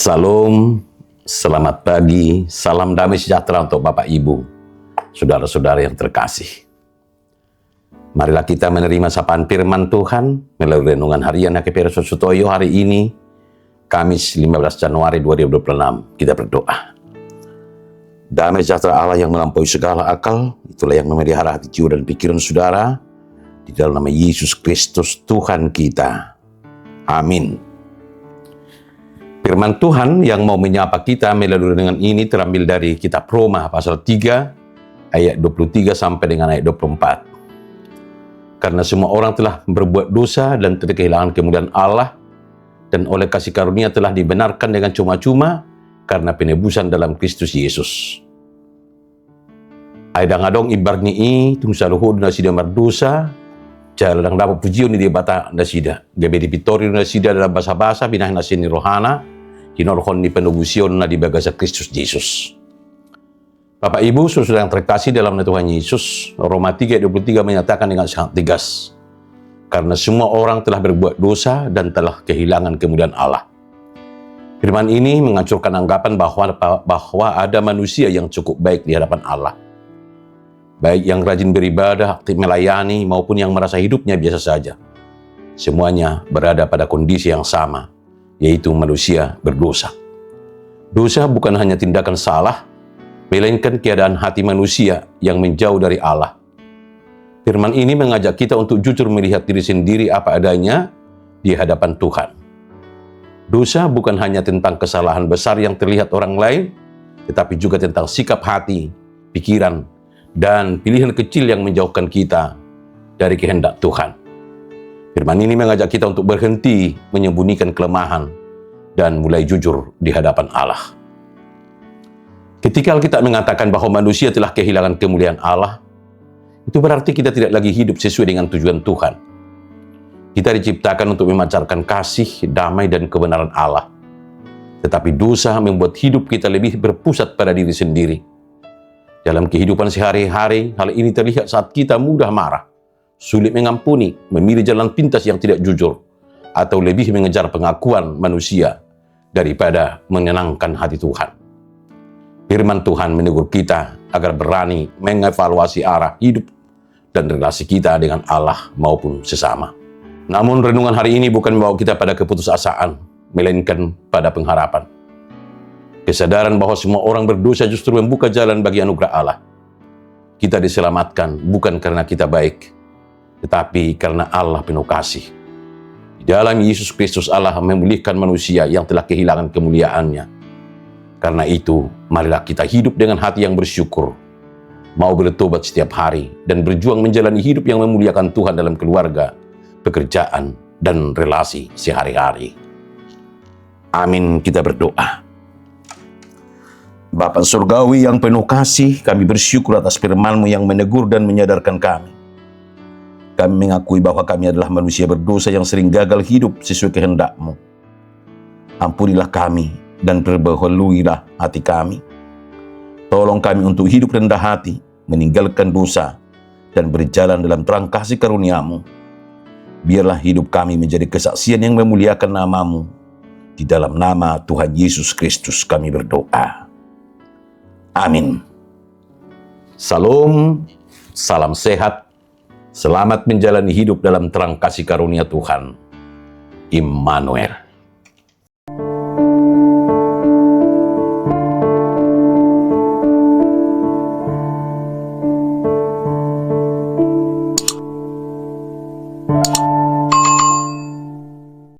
Salam, selamat pagi, salam damai sejahtera untuk Bapak Ibu, saudara-saudara yang terkasih. Marilah kita menerima sapaan firman Tuhan melalui renungan harian HKP Sutoyo hari ini, Kamis 15 Januari 2026. Kita berdoa. Damai sejahtera Allah yang melampaui segala akal, itulah yang memelihara hati, jiwa, dan pikiran saudara, di dalam nama Yesus Kristus Tuhan kita. Amin. Firman Tuhan yang mau menyapa kita melalui renungan ini terambil dari kitab Roma pasal 3 ayat 23 sampai dengan ayat 24. Karena semua orang telah berbuat dosa dan telah kehilangan kemuliaan Allah, dan oleh kasih karunia telah dibenarkan dengan cuma-cuma karena penebusan dalam Kristus Yesus. Aidang adong ibarni i tung saluhud na sida mardosa, jalan dapat pujian di bata na sida. Gabe di pitori na sida dalam bahasa-bahasa binah na sini rohana, hinorhon ni penebusion na di bagasa Kristus Yesus. Bapak Ibu, saudara yang terkasih dalam nama Tuhan Yesus, Roma 3:23 menyatakan dengan sangat tegas, karena semua orang telah berbuat dosa dan telah kehilangan kemuliaan Allah. Firman ini menghancurkan anggapan bahwa ada manusia yang cukup baik di hadapan Allah. Baik yang rajin beribadah, aktif melayani, maupun yang merasa hidupnya biasa saja. Semuanya berada pada kondisi yang sama, yaitu manusia berdosa. Dosa bukan hanya tindakan salah, melainkan keadaan hati manusia yang menjauh dari Allah. Firman ini mengajak kita untuk jujur melihat diri sendiri apa adanya di hadapan Tuhan. Dosa bukan hanya tentang kesalahan besar yang terlihat orang lain, tetapi juga tentang sikap hati, pikiran, dan pilihan kecil yang menjauhkan kita dari kehendak Tuhan. Firman ini mengajak kita untuk berhenti menyembunyikan kelemahan dan mulai jujur di hadapan Allah. Ketika Alkitab mengatakan bahwa manusia telah kehilangan kemuliaan Allah, itu berarti kita tidak lagi hidup sesuai dengan tujuan Tuhan. Kita diciptakan untuk memancarkan kasih, damai, dan kebenaran Allah. Tetapi dosa membuat hidup kita lebih berpusat pada diri sendiri. Dalam kehidupan sehari-hari, hal ini terlihat saat kita mudah marah, sulit mengampuni, memilih jalan pintas yang tidak jujur, atau lebih mengejar pengakuan manusia daripada menyenangkan hati Tuhan. Firman Tuhan menegur kita agar berani mengevaluasi arah hidup dan relasi kita dengan Allah maupun sesama. Namun renungan hari ini bukan membawa kita pada keputusasaan, melainkan pada pengharapan. Kesadaran bahwa semua orang berdosa justru membuka jalan bagi anugerah Allah. Kita diselamatkan bukan karena kita baik, tetapi karena Allah penuh kasih. Di dalam Yesus Kristus Allah memulihkan manusia yang telah kehilangan kemuliaannya. Karena itu, marilah kita hidup dengan hati yang bersyukur, mau bertobat setiap hari, dan berjuang menjalani hidup yang memuliakan Tuhan dalam keluarga, pekerjaan, dan relasi sehari-hari. Amin, kita berdoa. Bapa Surgawi yang penuh kasih, kami bersyukur atas firman-Mu yang menegur dan menyadarkan kami. Kami mengakui bahwa kami adalah manusia berdosa yang sering gagal hidup sesuai kehendak-Mu. Ampunilah kami dan perbaharuilah hati kami. Tolong kami untuk hidup rendah hati, meninggalkan dosa, dan berjalan dalam terang kasih karunia-Mu. Biarlah hidup kami menjadi kesaksian yang memuliakan nama-Mu. Di dalam nama Tuhan Yesus Kristus kami berdoa. Amin. Salam, salam sehat, selamat menjalani hidup dalam terang kasih karunia Tuhan. Immanuel.